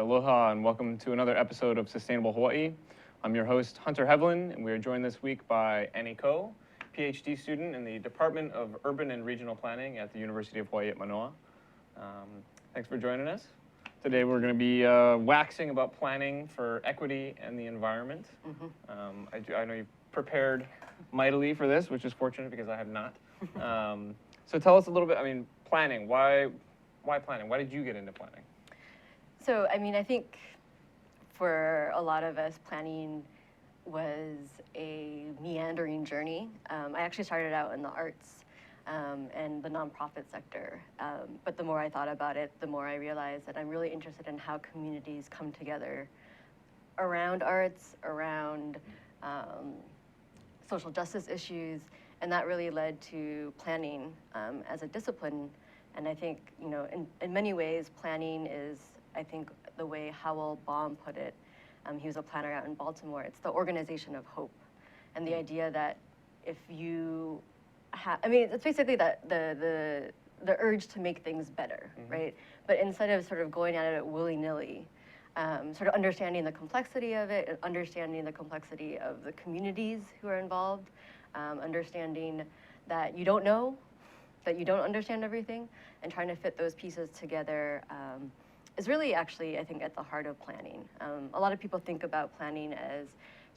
aloha and welcome to another episode of Sustainable Hawaii. I'm your host, Hunter Heaivilin, and we are joined this week by Annie Koh, Ph.D. student in the Department of Urban and Regional Planning at the University of Hawaii at Manoa. Thanks for joining us. Today we're going to be waxing about planning for equity and the environment. I know you've prepared mightily for this, which is fortunate because I have not. So tell us a little bit, planning, why planning? Why did you get into planning? So, I think for a lot of us, planning was a meandering journey. I actually started out in the arts and the nonprofit sector. But the more I thought about it, the more I realized that I'm really interested in how communities come together around arts, around social justice issues, and that really led to planning as a discipline. And I think, in many ways, planning is, I think, the way Howell Baum put it. He was a planner out in Baltimore. It's the organization of hope. And the idea that if you have, it's basically the urge to make things better, right? But instead of sort of going at it willy-nilly, sort of understanding the complexity of it, and understanding the complexity of the communities who are involved, understanding that you don't know, that you don't understand everything, and trying to fit those pieces together is really actually, I think, at the heart of planning. A lot of people think about planning as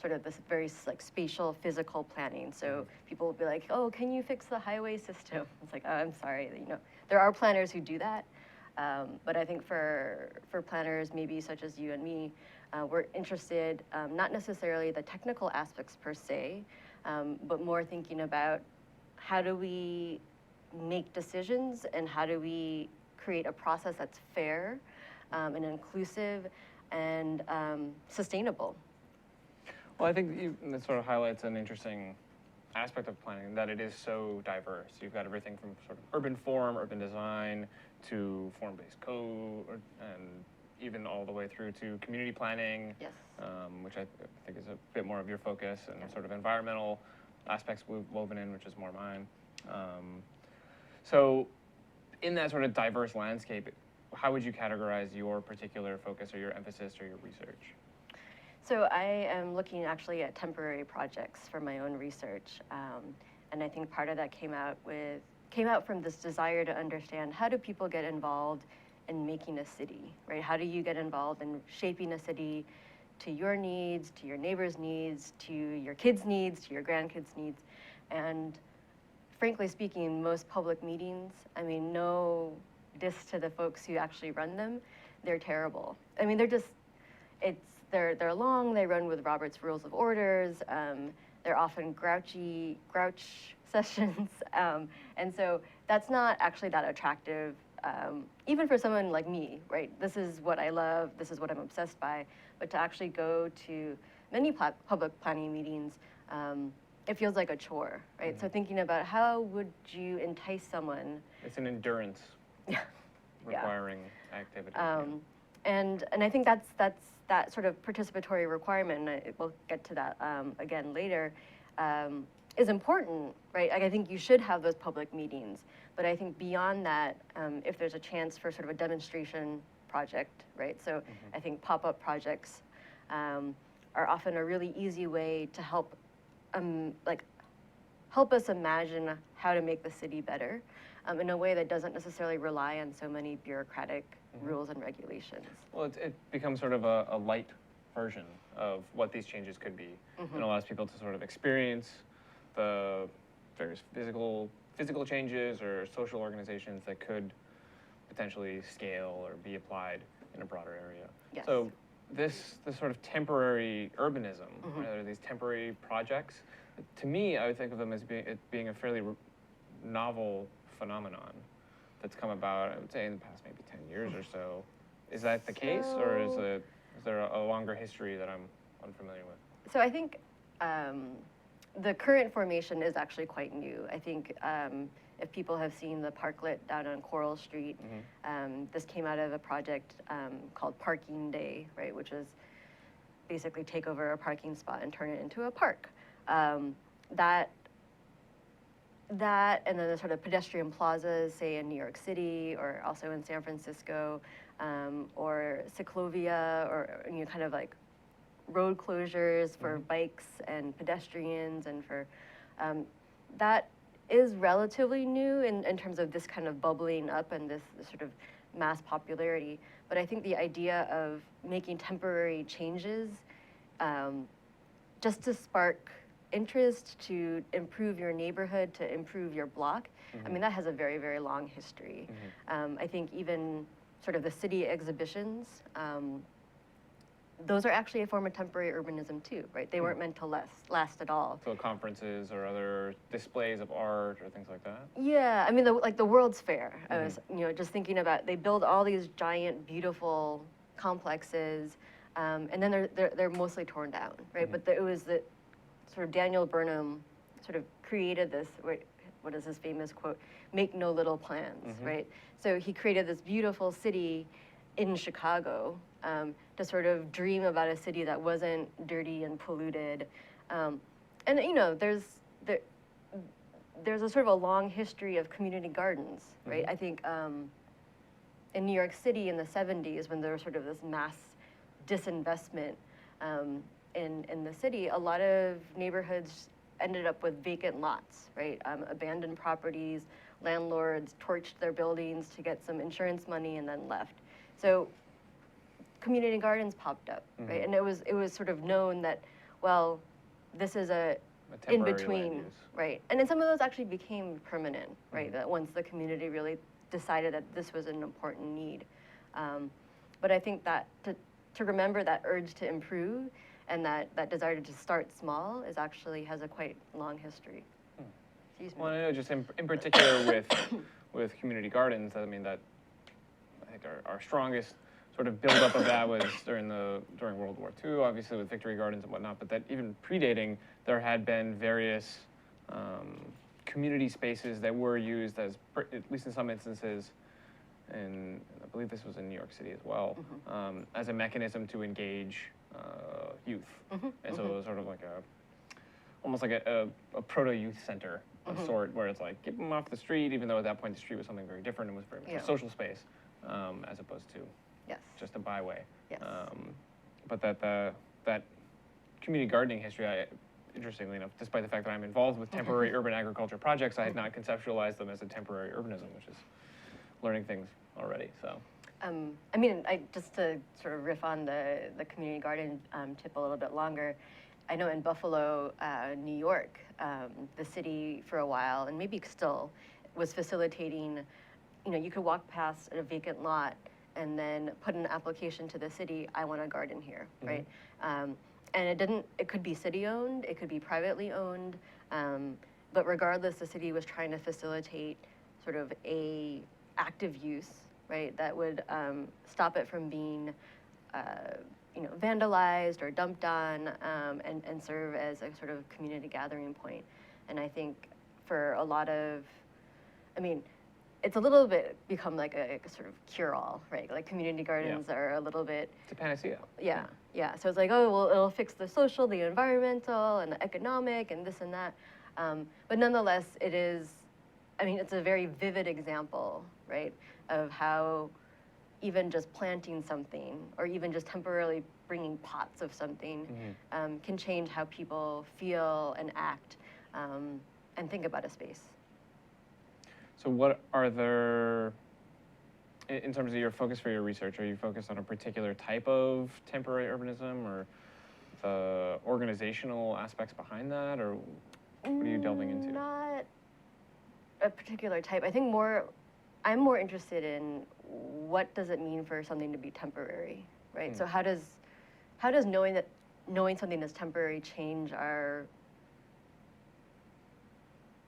sort of this very spatial, physical planning. So people will be like, oh, can you fix the highway system? It's like, oh, I'm sorry, there are planners who do that. But I think for planners, maybe such as you and me, we're interested, not necessarily the technical aspects per se, but more thinking about how do we make decisions and how do we create a process that's fair and inclusive and sustainable. Well, I think that sort of highlights an interesting aspect of planning, that it is so diverse. You've got everything from sort of urban form, urban design, to form-based code, and even all the way through to community planning, yes. Which I think is a bit more of your focus, and sort of environmental aspects woven in, which is more mine. So in that sort of diverse landscape, how would you categorize your particular focus or your emphasis or your research? So I am looking actually at temporary projects for my own research. And I think part of that came out from this desire to understand, how do people get involved in making a city, right? How do you get involved in shaping a city to your needs, to your neighbors' needs, to your kids' needs, to your grandkids' needs? And frankly speaking, most public meetings, no diss to the folks who actually run them, they're terrible. They're long, they run with Robert's Rules of Orders, they're often grouch sessions, and so that's not actually that attractive, even for someone like me, right? This is what I love, this is what I'm obsessed by, but to actually go to many public planning meetings, it feels like a chore, right? So thinking about how would you entice someone. It's an endurance requiring activity. And I think that's that sort of participatory requirement, and we'll get to that again later, is important, right? I think you should have those public meetings, but I think beyond that, if there's a chance for sort of a demonstration project, right? So I think pop-up projects are often a really easy way to help us imagine how to make the city better in a way that doesn't necessarily rely on so many bureaucratic rules and regulations. Well, it becomes sort of a light version of what these changes could be, and allows people to sort of experience the various physical changes or social organizations that could potentially scale or be applied in a broader area. Yes. So this sort of temporary urbanism, or these temporary projects, to me, I would think of them as being a fairly novel phenomenon that's come about, I would say, in the past maybe 10 years or so. Is that the case, or is there a longer history that I'm unfamiliar with? So I think the current formation is actually quite new. I think if people have seen the parklet down on Coral Street, this came out of a project called Parking Day, right, which is basically take over a parking spot and turn it into a park. That that, and then the sort of pedestrian plazas, say in New York City or also in San Francisco, or ciclovia, or kind of like road closures for bikes and pedestrians, and for that is relatively new in terms of this kind of bubbling up and this sort of mass popularity. But I think the idea of making temporary changes just to spark interest, to improve your neighborhood, to improve your block, I mean, that has a very, very long history. I think even sort of the city exhibitions, those are actually a form of temporary urbanism too, right? They weren't meant to last at all. So conferences or other displays of art or things like that? Yeah, I mean, like the World's Fair, I was, just thinking about, they build all these giant, beautiful complexes, and then they're mostly torn down, right? But it was the sort of Daniel Burnham sort of created this, what is his famous quote, "Make no little plans," right? So he created this beautiful city in Chicago to sort of dream about a city that wasn't dirty and polluted. And there's a sort of a long history of community gardens, right? I think in New York City in the 70s, when there was sort of this mass disinvestment in the city, a lot of neighborhoods ended up with vacant lots, right? Abandoned properties, landlords torched their buildings to get some insurance money and then left. So community gardens popped up, right? And it was sort of known that, well, this is a in between, right? And then some of those actually became permanent, right? That once the community really decided that this was an important need. But I think that to remember that urge to improve and that desire to start small has a quite long history. Excuse me. Well, I know just in particular with community gardens, I mean, that I think our strongest sort of buildup of that was during World War II, obviously with Victory Gardens and whatnot, but that even predating, there had been various community spaces that were used as, at least in some instances, and I believe this was in New York City as well, as a mechanism to engage youth. And so it was sort of like almost like a proto-youth center of sort, where it's like, get them off the street, even though at that point the street was something very different and was very much a social space, as opposed to just a byway. Yes. But that community gardening history, interestingly enough, despite the fact that I'm involved with temporary urban agriculture projects, I had not conceptualized them as a temporary urbanism, which is learning things already. So. I mean, just to sort of riff on the community garden tip a little bit longer, I know in Buffalo, New York, the city for a while, and maybe still, was facilitating, you could walk past a vacant lot and then put an application to the city, I want a garden here, right? And it could be city-owned, it could be privately owned, but regardless, the city was trying to facilitate sort of a active use, right, that would stop it from being, vandalized or dumped on, and serve as a sort of community gathering point. And I think for a lot of, it's a little bit become like a sort of cure-all, right? Like community gardens are a little bit... It's a panacea. Yeah. So it's like, oh, well, it'll fix the social, the environmental, and the economic, and this and that. But nonetheless, it's a very vivid example, right, of how even just planting something, or even just temporarily bringing pots of something, can change how people feel and act, and think about a space. So what are there, in terms of your focus for your research, are you focused on a particular type of temporary urbanism, or the organizational aspects behind that, or what are you delving into? Not a particular type. I think I'm more interested in what does it mean for something to be temporary, right? So how does knowing something is temporary change our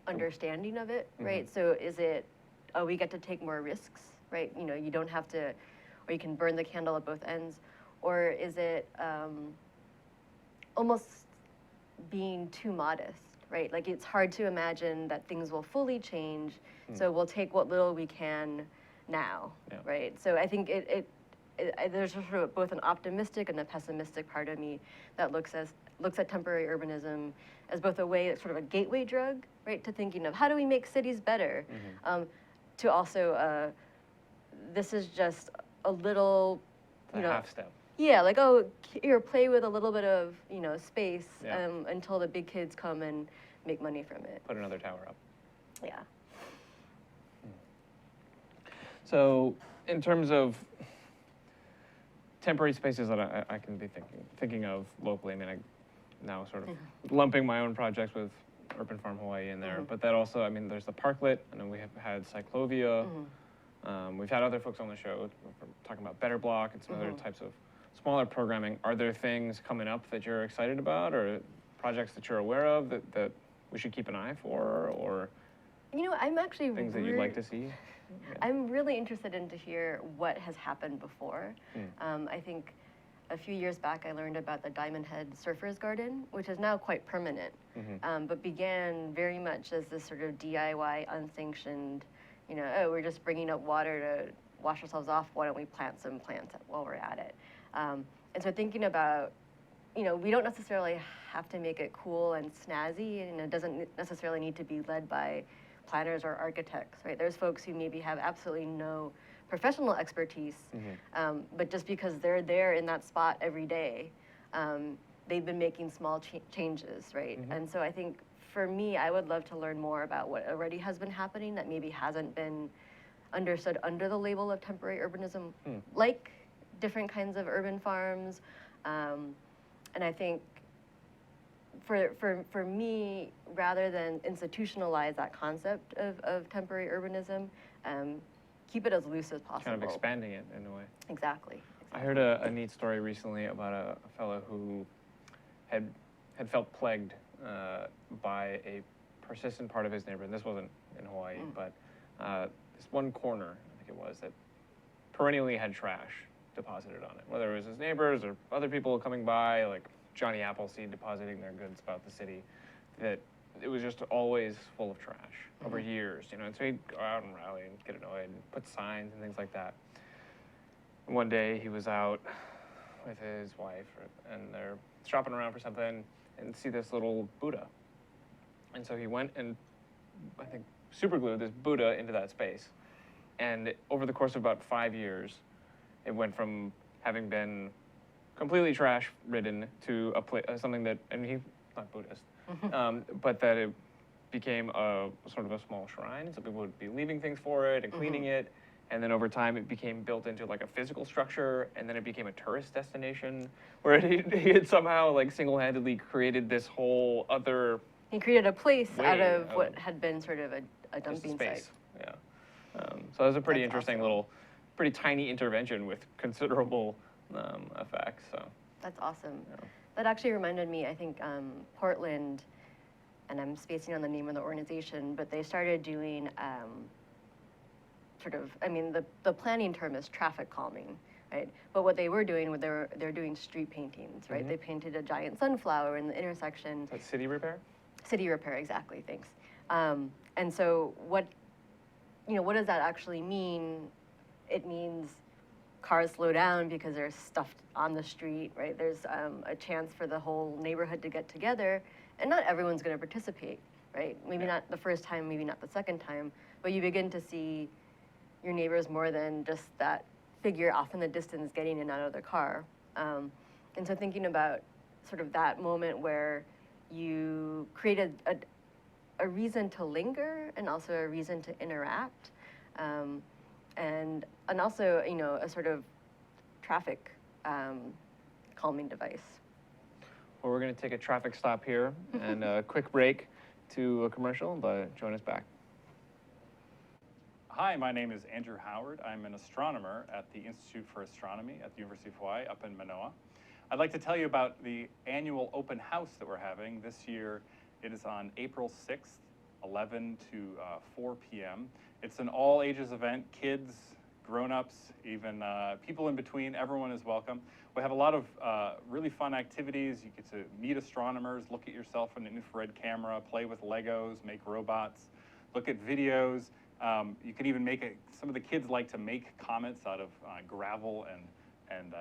understanding of it, right? So is it, we get to take more risks, right? You don't have to, or you can burn the candle at both ends, or is it almost being too modest, right? Like it's hard to imagine that things will fully change, so we'll take what little we can now, right? So I think it there's sort of both an optimistic and a pessimistic part of me that looks at temporary urbanism as both a way, sort of a gateway drug, right, to thinking of how do we make cities better, to also this is just a little, a half step. Yeah, like, oh, here, play with a little bit of, space Yeah. until the big kids come and make money from it. Put another tower up. Yeah. So in terms of temporary spaces that I can be thinking of locally, I mean, I now sort of lumping my own projects with Urban Farm Hawaii in there, but that also, I mean, there's the parklet, and then we have had Cyclovia. We've had other folks on the show talking about Better Block and some other types of smaller programming. Are there things coming up that you're excited about, or projects that you're aware of that we should keep an eye for, or I'm actually things that you'd like to see? Yeah. I'm really interested in to hear what has happened before. I think a few years back I learned about the Diamond Head Surfers Garden, which is now quite permanent, but began very much as this sort of DIY, unsanctioned, oh, we're just bringing up water to wash ourselves off, why don't we plant some plants while we're at it? And so thinking about, we don't necessarily have to make it cool and snazzy, and it doesn't necessarily need to be led by planners or architects, right? There's folks who maybe have absolutely no professional expertise, but just because they're there in that spot every day, they've been making small changes, right? And so I think for me, I would love to learn more about what already has been happening that maybe hasn't been understood under the label of temporary urbanism, like different kinds of urban farms. And I think for me, rather than institutionalize that concept of temporary urbanism, keep it as loose as possible. Kind of expanding it in a way. Exactly. I heard a neat story recently about a fellow who had felt plagued by a persistent part of his neighborhood. This wasn't in Hawaii, but this one corner, I think it was, that perennially had trash deposited on it, whether it was his neighbors or other people coming by, like Johnny Appleseed depositing their goods about the city, that it was just always full of trash over years, and so he'd go out and rally and get annoyed and put signs and things like that. And one day he was out with his wife, and they're shopping around for something and see this little Buddha. And so he went and, I think, superglued this Buddha into that space. And over the course of about 5 years, it went from having been completely trash-ridden to something that, and he's not Buddhist, but that it became a sort of a small shrine. So people would be leaving things for it and cleaning it. And then over time, it became built into like a physical structure, and then it became a tourist destination where he had somehow like single-handedly created this whole other. He created a place out of what had been sort of a dumping space. site. Yeah. So it was a pretty That's interesting awesome. little, pretty tiny intervention with considerable effects. So. That's awesome. Yeah. That actually reminded me, I think Portland, and I'm spacing on the name of the organization, but they started doing the planning term is traffic calming, right? But what they were doing, they're doing street paintings, right? They painted a giant sunflower in the intersection. Is that city repair? City repair, exactly, thanks. And so what does that actually mean? It means cars slow down because there's stuff on the street, right? There's a chance for the whole neighborhood to get together, and not everyone's going to participate, right? Maybe not the first time, maybe not the second time, but you begin to see your neighbors more than just that figure off in the distance getting in and out of their car. And so thinking about sort of that moment where you created a reason to linger and also a reason to interact, and also, a sort of traffic calming device. Well, we're going to take a traffic stop here and a quick break to a commercial, but join us back. Hi, my name is Andrew Howard. I'm an astronomer at the Institute for Astronomy at the University of Hawaii up in Manoa. I'd like to tell you about the annual open house that we're having. This year, it is on April 6th, 11 to 4 p.m. It's an all ages event, kids, grown-ups, even people in between, everyone is welcome. We have a lot of really fun activities. You get to meet astronomers, look at yourself in an infrared camera, play with Legos, make robots, look at videos. You can even some of the kids like to make comets out of gravel and and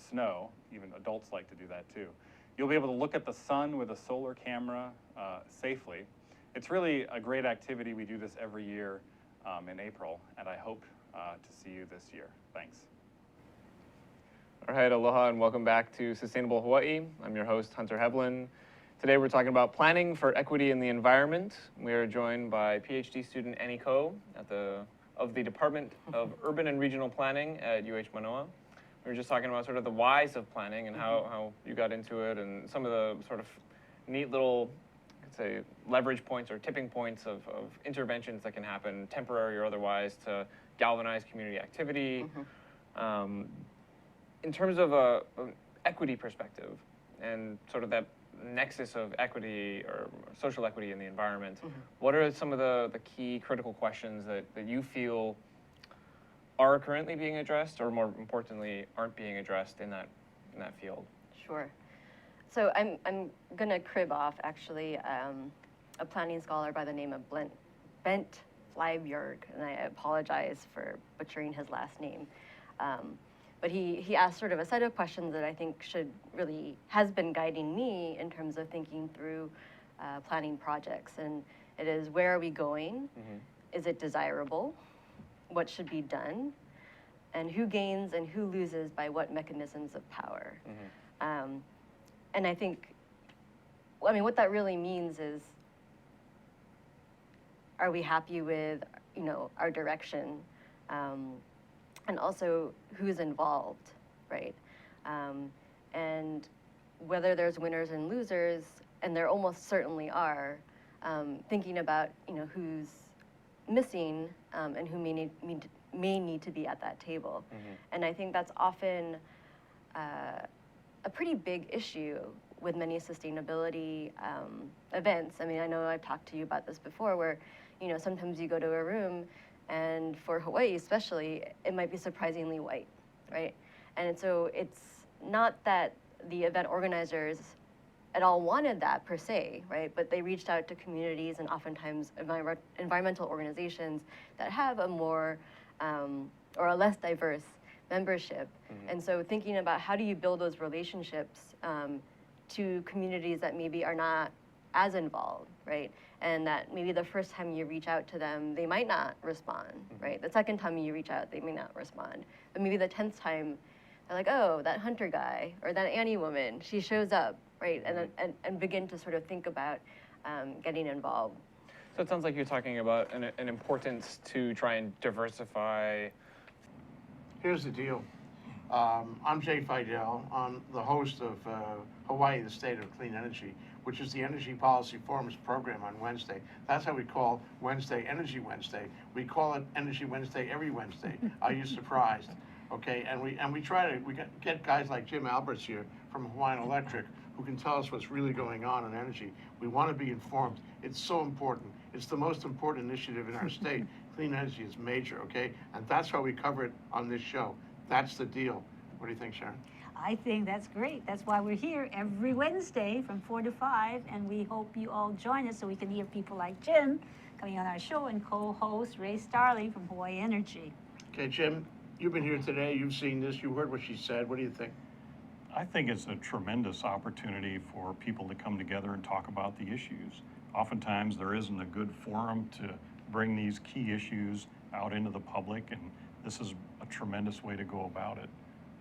snow. Even adults like to do that too. You'll be able to look at the sun with a solar camera safely. It's really a great activity. We do this every year in April, and I hope to see you this year. Thanks. All right, aloha and welcome back to Sustainable Hawaii. I'm your host, Hunter Heaivilin. Today we're talking about planning for equity in the environment. We are joined by Ph.D. student Annie Koh of the Department of Urban and Regional Planning at UH Manoa. We were just talking about sort of the whys of planning and how you got into it and some of the sort of neat little, I'd say, leverage points or tipping points of interventions that can happen, temporary or otherwise, to galvanize community activity. In terms of an equity perspective and sort of that nexus of equity or social equity in the environment, what are some of the key critical questions that you feel are currently being addressed, or more importantly, aren't being addressed in that field? Sure. So I'm gonna crib off actually a planning scholar by the name of Bent Flyberg, and I apologize for butchering his last name. But he asked sort of a set of questions that I think has been guiding me in terms of thinking through planning projects. And it is, where are we going? Is it desirable? What should be done? And who gains and who loses by what mechanisms of power? And I think, what that really means is, are we happy with, our direction? And also who's involved, right? And whether there's winners and losers, and there almost certainly are, thinking about who's missing and who may need to be at that table. And I think that's often a pretty big issue with many sustainability events. I know I've talked to you about this before, where sometimes you go to a room, and for Hawaii especially, it might be surprisingly white, right? And so it's not that the event organizers at all wanted that per se, right? But they reached out to communities and oftentimes environmental organizations that have a more or a less diverse membership. And so thinking about how do you build those relationships to communities that maybe are not as involved, right? And that maybe the first time you reach out to them, they might not respond, right? The second time you reach out, they may not respond. But maybe the 10th time, they're like, oh, that Hunter guy or that Annie woman, she shows up, right? And begin to sort of think about getting involved. So it sounds like you're talking about an importance to try and diversify. Here's the deal. I'm Jay Fidel. I'm the host of Hawaii, the State of Clean Energy, which is the Energy Policy Forum's program on Wednesday. That's how we call Wednesday Energy Wednesday. We call it Energy Wednesday every Wednesday. Are you surprised? Okay, and we get guys like Jim Alberts here from Hawaiian Electric who can tell us what's really going on in energy. We want to be informed. It's so important. It's the most important initiative in our state. Clean energy is major, okay? And that's why we cover it on this show. That's the deal. What do you think, Sharon? I think that's great. That's why we're here every Wednesday from 4 to 5, and we hope you all join us so we can hear people like Jim coming on our show and co-host Ray Starley from Hawaii Energy. Okay, Jim, you've been here today. You've seen this. You heard what she said. What do you think? I think it's a tremendous opportunity for people to come together and talk about the issues. Oftentimes, there isn't a good forum to bring these key issues out into the public, and this is a tremendous way to go about it.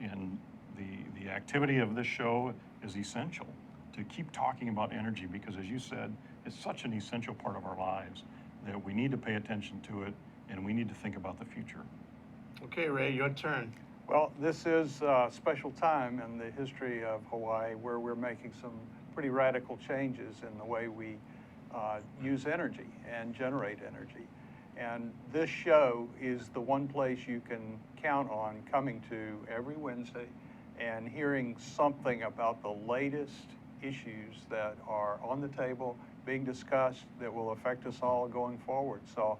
And the activity of this show is essential to keep talking about energy, because as you said, it's such an essential part of our lives that we need to pay attention to it, and we need to think about the future. Okay, Ray, your turn. Well, this is a special time in the history of Hawaii where we're making some pretty radical changes in the way we use energy and generate energy. And this show is the one place you can count on coming to every Wednesday and hearing something about the latest issues that are on the table, being discussed, that will affect us all going forward. So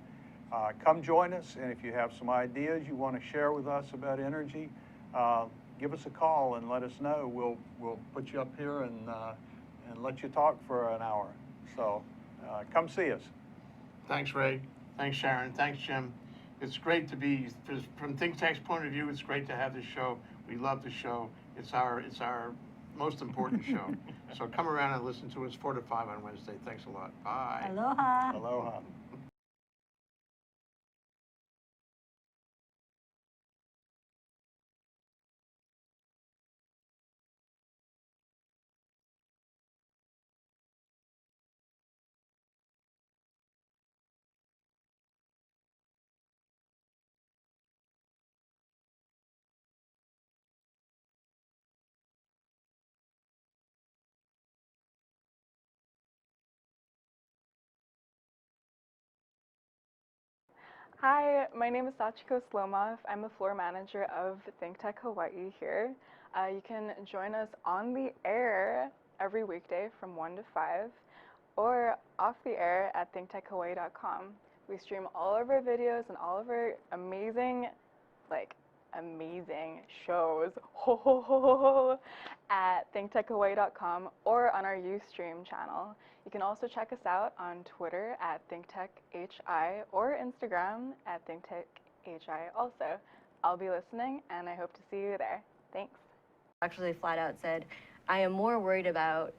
come join us, and if you have some ideas you want to share with us about energy, give us a call and let us know. We'll put you up here and let you talk for an hour. So come see us. Thanks, Ray. Thanks, Sharon. Thanks, Jim. It's great to be, from ThinkTech's point of view, it's great to have this show. We love the show. It's our most important show. So come around and listen to us 4 to 5 on Wednesday. Thanks a lot. Bye. Aloha. Aloha. Hi, my name is Sachiko Slomov. I'm the floor manager of ThinkTech Hawaii here. You can join us on the air every weekday from 1 to 5 or off the air at thinktechhawaii.com. We stream all of our videos and all of our amazing shows at thinktechhawaii.com or on our Ustream channel. You can also check us out on Twitter at ThinkTechHI or Instagram at ThinkTechHI also. I'll be listening and I hope to see you there. Thanks. Actually flat out said, I am more worried about,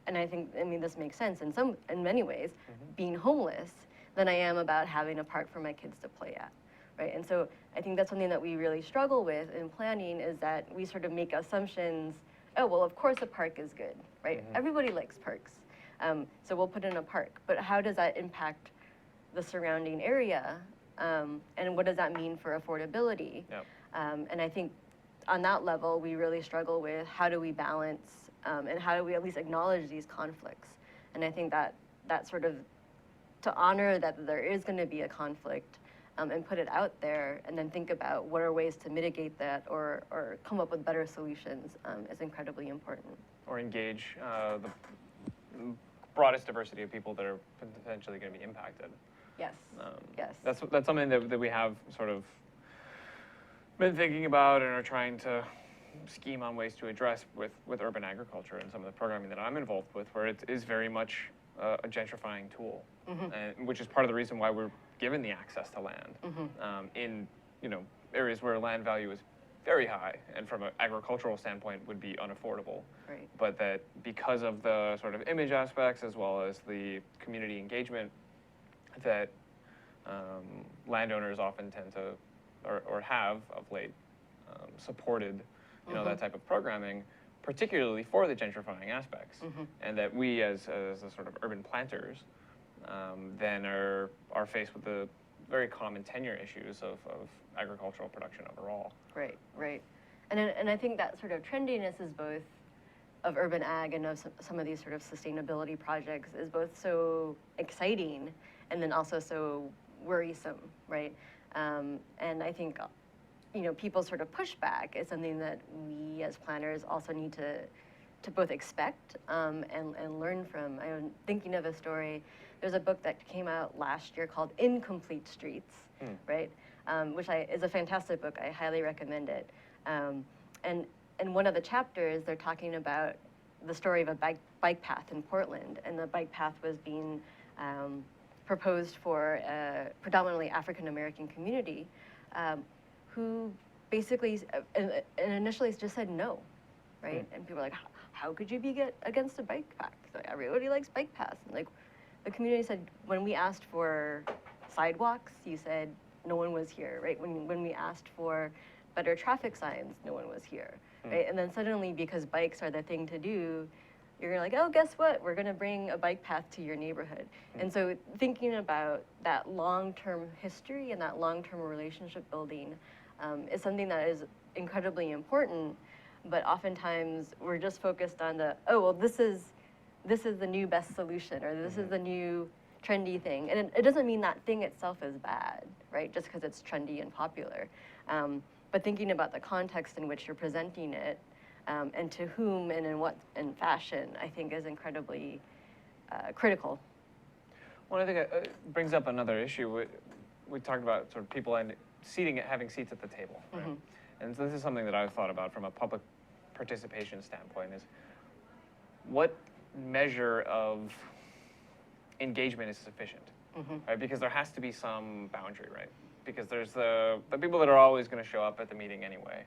and I mean, this makes sense in many ways, being homeless than I am about having a park for my kids to play at, right? And so I think that's something that we really struggle with in planning, is that we sort of make assumptions. Oh, well, of course a park is good, right? Everybody likes parks. So we'll put in a park, but how does that impact the surrounding area? And what does that mean for affordability? Yep. And I think on that level, we really struggle with how do we balance and how do we at least acknowledge these conflicts? And I think that sort of, to honor that there is going to be a conflict and put it out there and then think about what are ways to mitigate that or come up with better solutions is incredibly important. Or engage the broadest diversity of people that are potentially going to be impacted. Yes. Yes. That's something that we have sort of been thinking about and are trying to scheme on ways to address with urban agriculture and some of the programming that I'm involved with, where it is very much a gentrifying tool, and which is part of the reason why we're given the access to land in areas where land value is very high and from an agricultural standpoint would be unaffordable. Right. But that because of the sort of image aspects as well as the community engagement that landowners often tend to or have of late supported that type of programming, particularly for the gentrifying aspects, and that we as a sort of urban planters then are faced with the very common tenure issues of agricultural production overall. Right, right. And I think that sort of trendiness is both of urban ag and of some of these sort of sustainability projects is both so exciting and then also so worrisome, right? And I think, people's sort of pushback is something that we as planners also need to both expect and learn from. I'm thinking of a story. There's a book that came out last year called Incomplete Streets, right? Which is a fantastic book. I highly recommend it. And in one of the chapters, they're talking about the story of a bike path in Portland, and the bike path was being proposed for a predominantly African-American community who basically initially just said no, right? And people were like, how could you be against a bike path? Like, everybody likes bike paths. And like, the community said, when we asked for sidewalks, you said no one was here, right? When we asked for better traffic signs, no one was here, right? And then suddenly, because bikes are the thing to do, you're like, oh, guess what? We're gonna bring a bike path to your neighborhood. And so thinking about that long-term history and that long-term relationship building is something that is incredibly important, but oftentimes we're just focused on this is the new best solution, or this is the new trendy thing. And it doesn't mean that thing itself is bad, right? Just because it's trendy and popular. But thinking about the context in which you're presenting it, and to whom and in what fashion, I think is incredibly critical. Well, I think it brings up another issue. We talked about sort of people and having seats at the table, right? And so this is something that I've thought about from a public participation standpoint, is what measure of engagement is sufficient, right? Because there has to be some boundary, right? Because there's the people that are always going to show up at the meeting anyway,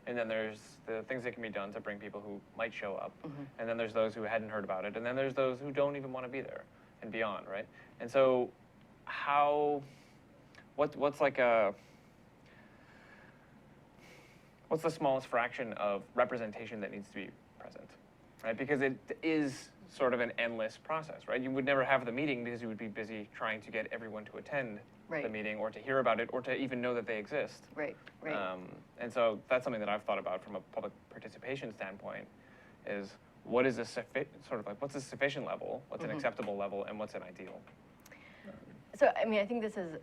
And then there's the things that can be done to bring people who might show up. And then there's those who hadn't heard about it. And then there's those who don't even want to be there and beyond, right? And so what's the smallest fraction of representation that needs to be present, right? Because it is sort of an endless process, right? You would never have the meeting because you would be busy trying to get everyone to attend the meeting or to hear about it or to even know that they exist. Right. And so that's something that I've thought about from a public participation standpoint is what is what's a sufficient level, what's an acceptable level, and what's an ideal? So, I mean, I think this is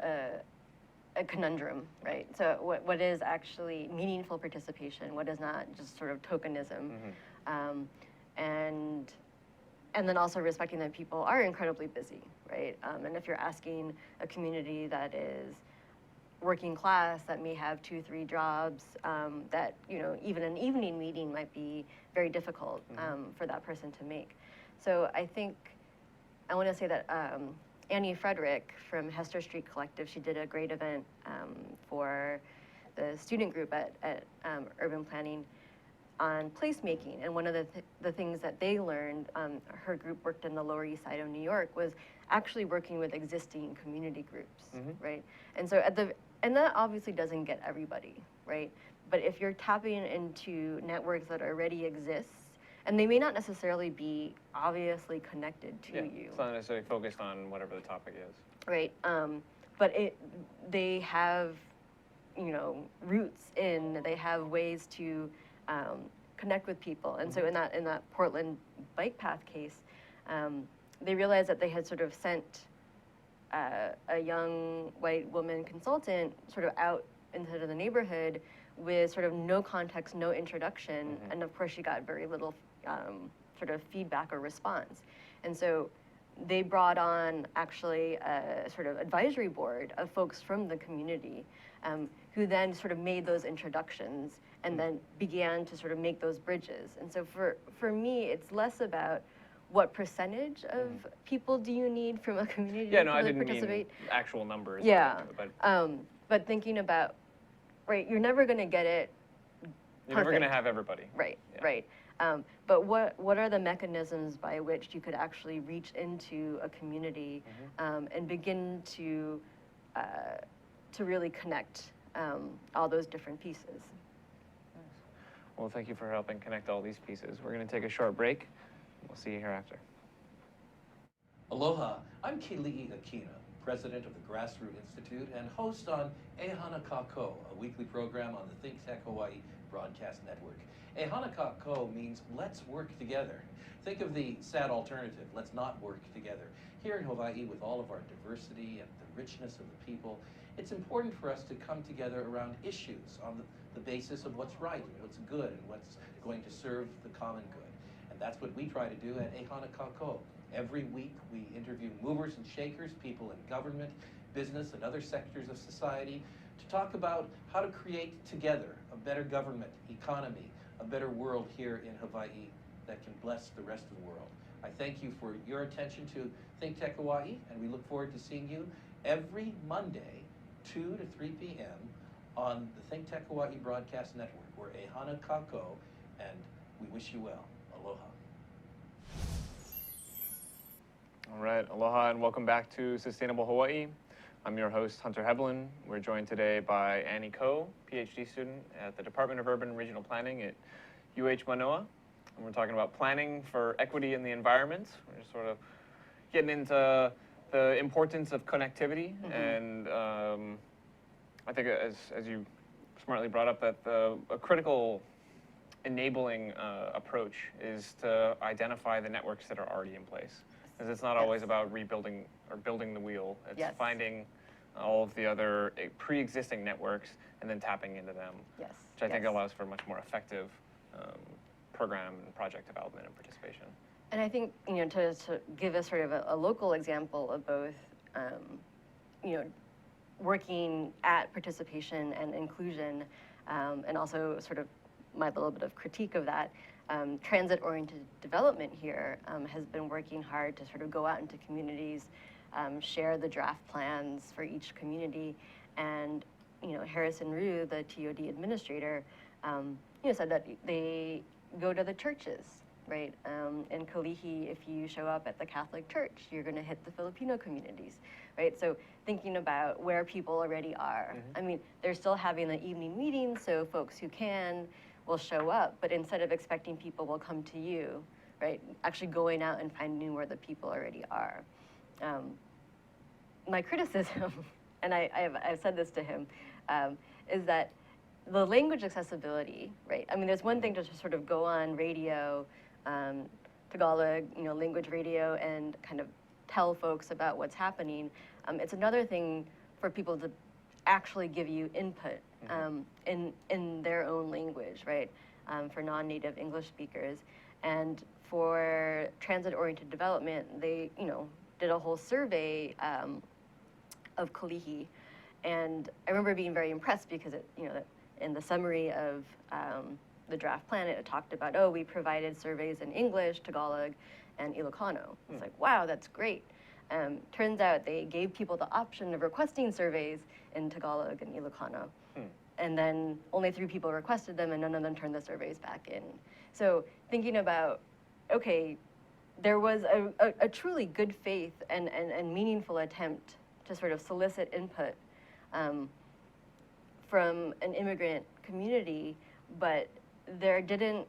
a conundrum, right? So what is actually meaningful participation? What is not just sort of tokenism? And then also respecting that people are incredibly busy, right? And if you're asking a community that is working class, that may have 2-3 jobs, that, you know, even an evening meeting might be very difficult for that person to make. So I think I want to say that Annie Frederick from Hester Street Collective, she did a great event for the student group at Urban Planning on placemaking. And one of the things that they learned, her group worked in the Lower East Side of New York, was actually working with existing community groups, right? And so and that obviously doesn't get everybody, right? But if you're tapping into networks that already exist, and they may not necessarily be obviously connected to you. It's not necessarily focused on whatever the topic is. Right, but they have, you know, roots they have ways to connect with people. And so in that Portland bike path case, they realized that they had sort of sent a young white woman consultant sort of out into the neighborhood with sort of no context, no introduction, and of course she got very little sort of feedback or response. And so they brought on actually a sort of advisory board of folks from the community who then sort of made those introductions and then began to sort of make those bridges. And so for me, it's less about what percentage of people do you need from a community to I really didn't participate. mean actual numbers. Yeah, But but thinking about, right, you're never going to get it you're never going to perfect. have everybody. Right, Yeah. right. But what are the mechanisms by which you could actually reach into a community and begin to really connect all those different pieces? Well, thank you for helping connect all these pieces. We're going to take a short break. We'll see you hereafter. Aloha, I'm Keli'i Akina, president of the Grassroot Institute and host on Ehana Kako, a weekly program on the ThinkTech Hawaii broadcast network. Ehana Kako means let's work together. Think of the sad alternative, let's not work together. Here in Hawaii, with all of our diversity and the richness of the people, it's important for us to come together around issues on the basis of what's right, and what's good, and what's going to serve the common good. And that's what we try to do at Ehana Kako. Every week, we interview movers and shakers, people in government, business, and other sectors of society to talk about how to create together a better government, economy, a better world here in Hawaii that can bless the rest of the world. I thank you for your attention to ThinkTech Hawaii, and we look forward to seeing you every Monday, 2 to 3 p.m. on the ThinkTech Hawaii Broadcast Network. We're Ehana Kako, and we wish you well. Aloha. All right, aloha and welcome back to Sustainable Hawaii. I'm your host, Hunter Heaivilin. We're joined today by Annie Koh, Ph.D. student at the Department of Urban and Regional Planning at Manoa. And we're talking about planning for equity in the environment. We're just sort of getting into the importance of connectivity. And I think as you smartly brought up, that a critical enabling approach is to identify the networks that are already in place. Because it's not always about rebuilding or building the wheel. It's finding all of the other pre-existing networks and then tapping into them. Yes. Which I think allows for much more effective program and project development and participation. And I think, you know, to give us sort of a local example of both, you know, working at participation and inclusion, and also sort of my little bit of critique of that, transit-oriented development here has been working hard to sort of go out into communities, share the draft plans for each community, and Harrison Rue, the TOD administrator, said that they go to the churches, right? In Kalihi, if you show up at the Catholic Church, you're going to hit the Filipino communities, right? So thinking about where people already are. I mean, they're still having the evening meetings, so folks who can will show up, but instead of expecting people will come to you, right? Actually going out and finding where the people already are. My criticism, and I've said this to him, is that the language accessibility, right? I mean, there's one thing to just sort of go on radio, Tagalog, language radio, and kind of tell folks about what's happening. It's another thing for people to actually give you input in their own language, right? For non-native English speakers. And for transit-oriented development, they, did a whole survey of Kalihi. And I remember being very impressed because it, in the summary of the draft plan, it talked about, oh, we provided surveys in English, Tagalog, and Ilocano. It's like, wow, that's great. Turns out they gave people the option of requesting surveys in Tagalog and Ilocano. And then only 3 people requested them, and none of them turned the surveys back in. So thinking about, okay, there was a truly good faith and meaningful attempt to sort of solicit input from an immigrant community, but it didn't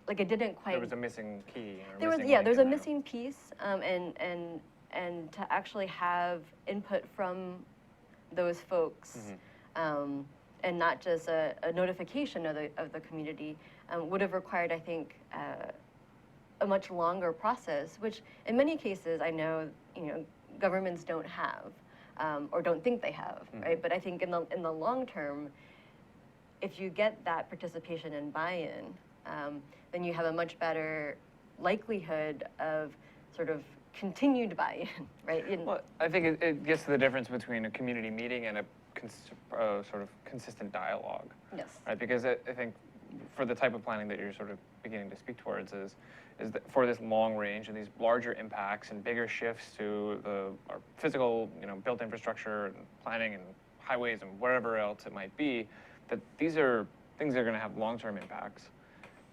quite. There was a missing key. There's a missing piece, and to actually have input from those folks, and not just a notification of the community, would have required, I think, a much longer process, which in many cases I know governments don't have. Or don't think they have, right? But I think in the long term, if you get that participation and buy-in, then you have a much better likelihood of sort of continued buy-in, right? Well, I think it gets to the difference between a community meeting and a sort of consistent dialogue. Yes. Right, because I think for the type of planning that you're sort of beginning to speak towards is that for this long range and these larger impacts and bigger shifts to our physical, built infrastructure and planning and highways and wherever else it might be, that these are things that are going to have long-term impacts,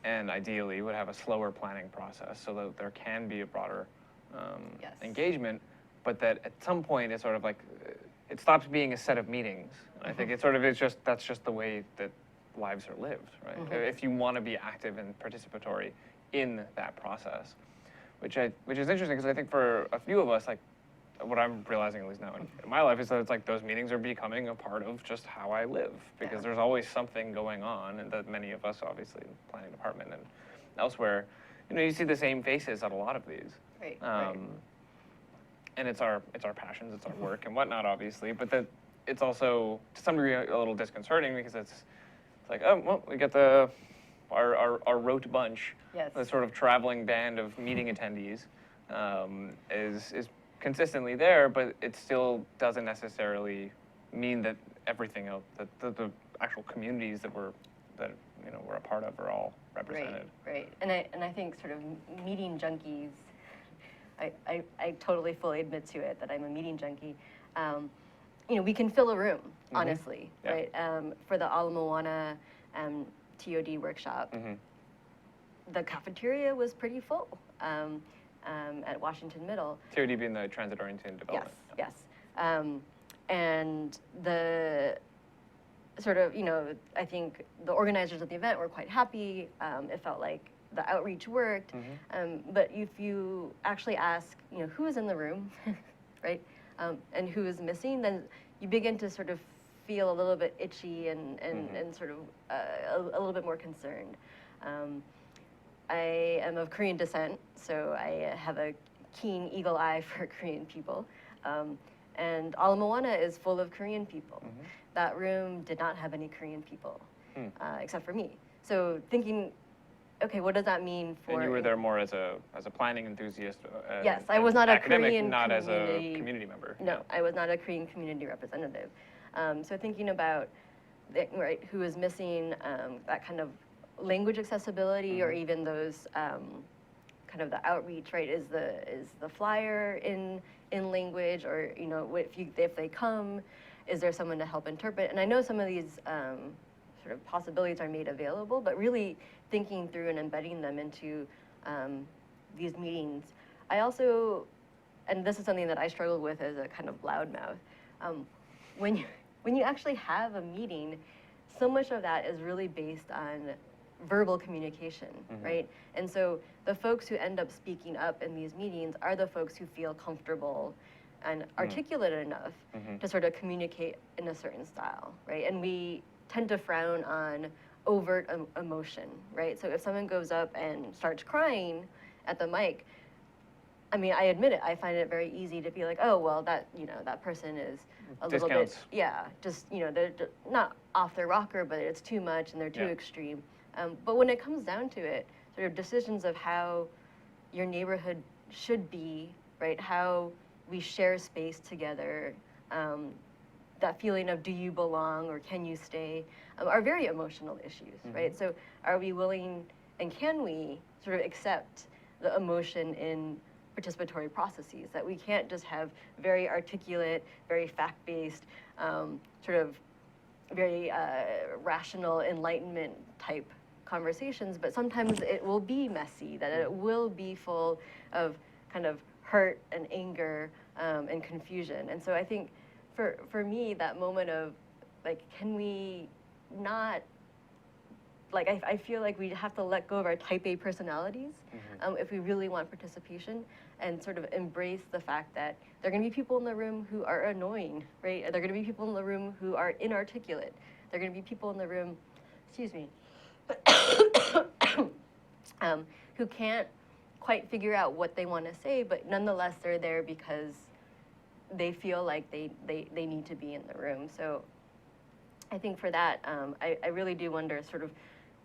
and ideally would have a slower planning process so that there can be a broader engagement, but that at some point it's sort of like it stops being a set of meetings. I think that's just the way that lives are lived, right? If you want to be active and participatory in that process, which is interesting because I think for a few of us, like what I'm realizing at least now in my life is that it's like those meetings are becoming a part of just how I live, because there's always something going on, and that many of us, obviously, in the planning department and elsewhere, you see the same faces at a lot of these. Right. And it's our passions, it's our work and whatnot, obviously, but that it's also to some degree a little disconcerting because it's like, oh, well, we get our rote bunch, the sort of traveling band of meeting attendees is consistently there, but it still doesn't necessarily mean that everything else, that the actual communities that we're a part of are all represented. Right. And I think sort of meeting junkies, I totally fully admit to it that I'm a meeting junkie. We can fill a room, honestly, right? For the Ala Moana TOD workshop, the cafeteria was pretty full at Washington Middle. TOD being the transit-oriented development. Yes. And the sort of, I think the organizers of the event were quite happy. It felt like the outreach worked. But if you actually ask, who is in the room, right? And who is missing, then you begin to sort of feel a little bit itchy and sort of a little bit more concerned. I am of Korean descent, so I have a keen eagle eye for Korean people. And Ala Moana is full of Korean people. That room did not have any Korean people, except for me. So thinking, okay, what does that mean for? And you were there more as a planning enthusiast. Yes, I was not a Korean not community, as a community member. No, I was not a Korean community representative. So thinking about who is missing, that kind of language accessibility, or even those kind of the outreach, right? Is the flyer in language, or if they come, is there someone to help interpret? And I know some of these sort of possibilities are made available, but really thinking through and embedding them into these meetings. I also, and this is something that I struggled with as a kind of loudmouth, when you actually have a meeting, so much of that is really based on verbal communication, right? And so the folks who end up speaking up in these meetings are the folks who feel comfortable and articulate enough to sort of communicate in a certain style, right? And we tend to frown on overt emotion, right? So if someone goes up and starts crying at the mic, I mean, I admit it, I find it very easy to be like, oh, well, that, you know, that person is a little bit, yeah, just, you know, they're not off their rocker, but it's too much and they're too extreme. But when it comes down to it, sort of decisions of how your neighborhood should be, right? How we share space together, that feeling of do you belong or can you stay, are very emotional issues, right? So are we willing and can we sort of accept the emotion in participatory processes, that we can't just have very articulate, very fact-based, sort of very rational enlightenment type conversations, but sometimes it will be messy, that it will be full of kind of hurt and anger and confusion. And so I think for me, that moment of like, can we not, like, I feel like we have to let go of our type A personalities if we really want participation, and sort of embrace the fact that there are going to be people in the room who are annoying, right? There are going to be people in the room who are inarticulate. There are going to be people in the room, excuse me, who can't quite figure out what they want to say, but nonetheless they're there because they feel like they need to be in the room. So I think for that, I really do wonder sort of,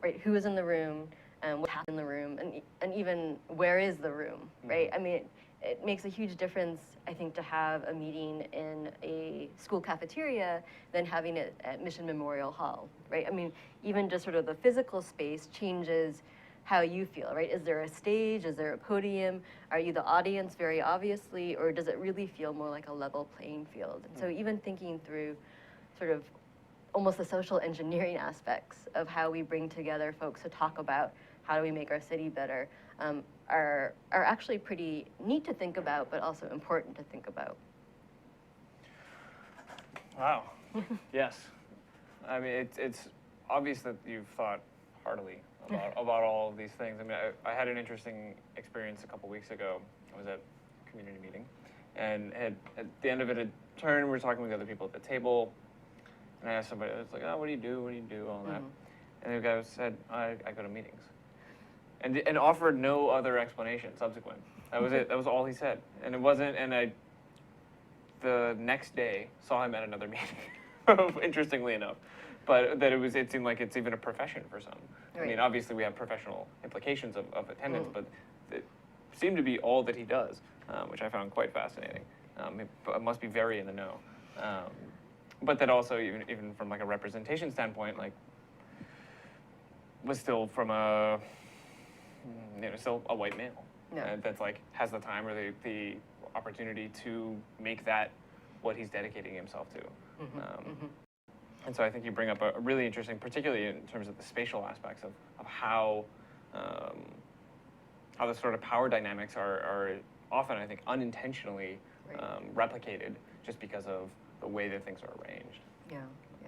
right, who is in the room, what happens in the room, and even where is the room, right? I mean, it makes a huge difference, I think, to have a meeting in a school cafeteria than having it at Mission Memorial Hall, right? I mean, even just sort of the physical space changes how you feel, right? Is there a stage? Is there a podium? Are you the audience very obviously, or does it really feel more like a level playing field? And so even thinking through sort of almost the social engineering aspects of how we bring together folks to talk about how do we make our city better are actually pretty neat to think about, but also important to think about. Wow. Yes. I mean, it's obvious that you've thought heartily about all of these things. I mean, I had an interesting experience a couple weeks ago. I was at a community meeting, and at the end of it, a turn, we were talking with the other people at the table, and I asked somebody, I was like, oh, what do you do, all that. And the guy said, I go to meetings. And offered no other explanation subsequent. That was it. That was all he said. And it wasn't, and I, the next day, saw him at another meeting, interestingly enough. But that it seemed like it's even a profession for some. Right. I mean, obviously we have professional implications of attendance, but it seemed to be all that he does, which I found quite fascinating. It must be very in the know. But that also, even from like a representation standpoint, like, was still from a, still a white male. Yeah. That's like, has the time or the opportunity to make that what he's dedicating himself to. And so I think you bring up a really interesting, particularly in terms of the spatial aspects of how the sort of power dynamics are often, I think, unintentionally replicated just because of the way that things are arranged. Yeah, yeah.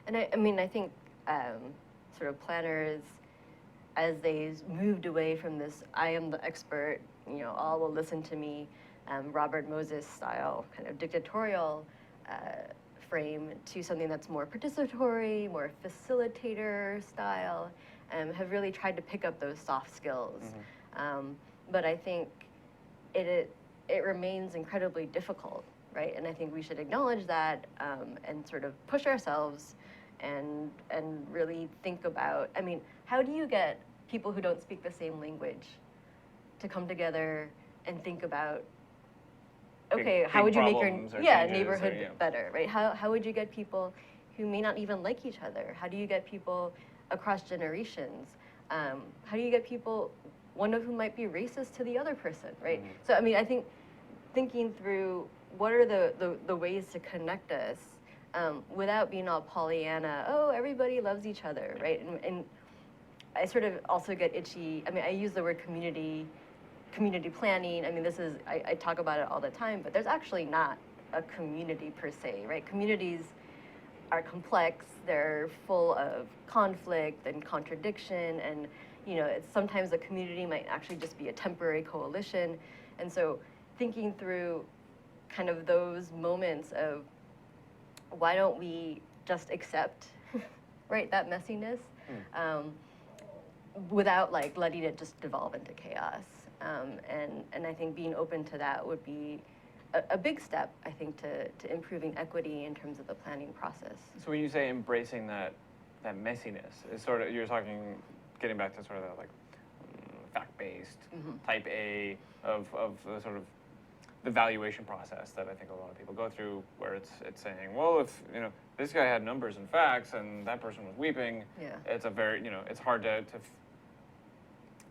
And I mean, I think sort of planners, as they moved away from this, I am the expert, all will listen to me, Robert Moses style kind of dictatorial frame, to something that's more participatory, more facilitator style, have really tried to pick up those soft skills. But I think it remains incredibly difficult, right? And I think we should acknowledge that and sort of push ourselves and really think about, I mean, how do you get people who don't speak the same language to come together and think about, okay, how would you make your neighborhood better, right? How would you get people who may not even like each other? How do you get people across generations? How do you get people, one of whom might be racist to the other person, right? So, I mean, I think thinking through what are the ways to connect us without being all Pollyanna, oh, everybody loves each other, right? And I sort of also get itchy. I mean, I use the word community planning. I mean, I talk about it all the time, but there's actually not a community per se, right? Communities are complex. They're full of conflict and contradiction, and sometimes a community might actually just be a temporary coalition. And so thinking through kind of those moments of why don't we just accept, right, that messiness, without like letting it just devolve into chaos. And I think being open to that would be a big step, I think, to improving equity in terms of the planning process. So when you say embracing that messiness, is sort of, you're talking, getting back to sort of that like fact-based type A of the sort of the valuation process that I think a lot of people go through, where it's saying, well, if this guy had numbers and facts and that person was weeping, it's a very it's hard to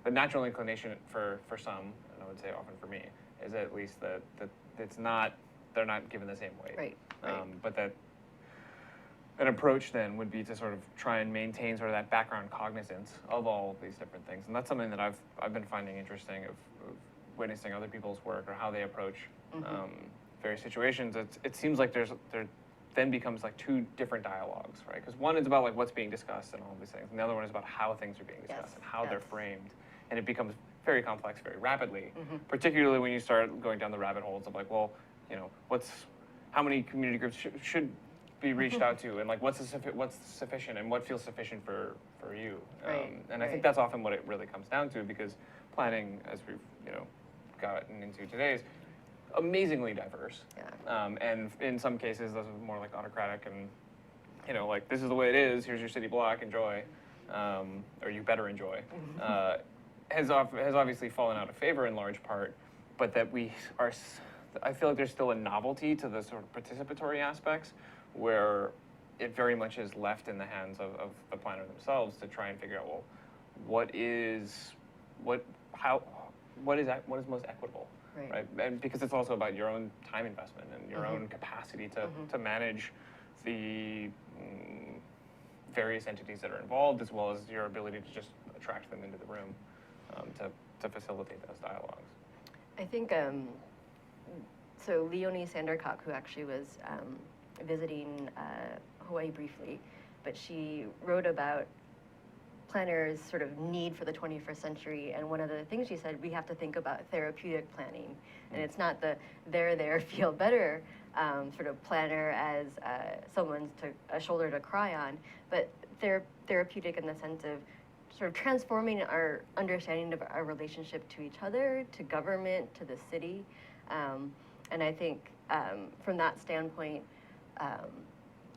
the natural inclination for some, and I would say often for me, is at least that it's not, they're not given the same weight. Right. But that an approach then would be to sort of try and maintain sort of that background cognizance of all of these different things, and that's something that I've been finding interesting of witnessing other people's work or how they approach various situations. It seems like there then becomes like two different dialogues, right? Because one is about like what's being discussed and all of these things, and the other one is about how things are being discussed and how they're framed, and it becomes very complex very rapidly, particularly when you start going down the rabbit holes of like, well, how many community groups should be reached out to, and like what's sufficient and what feels sufficient for you. And I think that's often what it really comes down to, because planning, as we've gotten into today, is amazingly diverse. And in some cases, those are more like autocratic and like, this is the way it is, here's your city block, enjoy, or you better enjoy. Has obviously fallen out of favor in large part, but that I feel like there's still a novelty to the sort of participatory aspects, where it very much is left in the hands of the planner themselves to try and figure out, well, what is most equitable, right? And because it's also about your own time investment and your own capacity to manage the various entities that are involved, as well as your ability to just attract them into the room to facilitate those dialogues. I think, so Leonie Sandercock, who actually was visiting Hawaii briefly, but she wrote about planners' sort of need for the 21st century, and one of the things she said, we have to think about therapeutic planning, and it's not the there, feel better sort of planner as a shoulder to cry on, but therapeutic in the sense of sort of transforming our understanding of our relationship to each other, to government, to the city. And I think from that standpoint,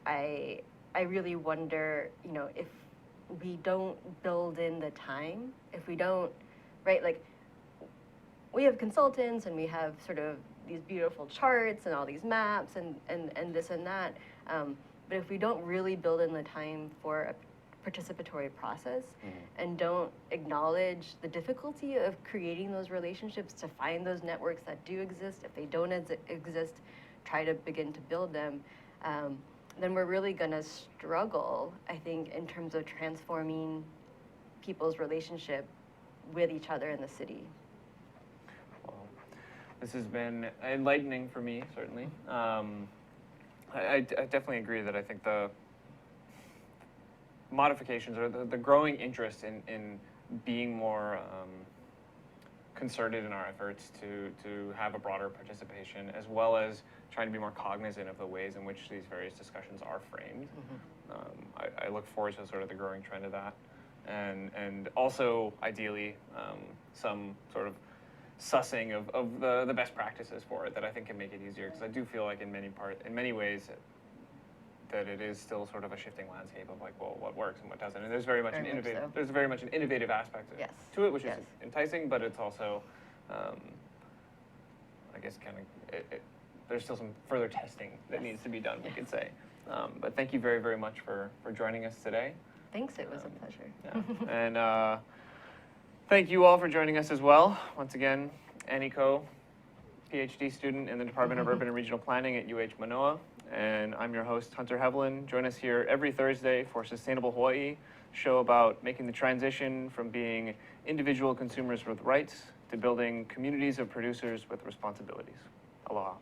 I really wonder, if we don't build in the time, if we don't, right, like, we have consultants and we have sort of these beautiful charts and all these maps and this and that, but if we don't really build in the time for a participatory process and don't acknowledge the difficulty of creating those relationships, to find those networks that do exist, if they don't exist, try to begin to build them, then we're really going to struggle, I think, in terms of transforming people's relationship with each other in the city. Well, this has been enlightening for me, certainly. I definitely agree that I think the modifications or the growing interest in being more concerted in our efforts to have a broader participation, as well as trying to be more cognizant of the ways in which these various discussions are framed. I look forward to sort of the growing trend of that, and also ideally some sort of sussing of the best practices for it that I think can make it easier, because I do feel like in many ways that it is still sort of a shifting landscape of like, well, what works and what doesn't, and there's very much an innovative aspect to it, which is enticing, but it's also I guess kind of there's still some further testing that needs to be done, we could say. But thank you very, very much for joining us today. Thanks, it was a pleasure. And thank you all for joining us as well. Once again, Annie Koh, Ph.D. student in the Department of Urban and Regional Planning at UH Manoa, and I'm your host, Hunter Heaivilin. Join us here every Thursday for Sustainable Hawaii, show about making the transition from being individual consumers with rights to building communities of producers with responsibilities. Aloha.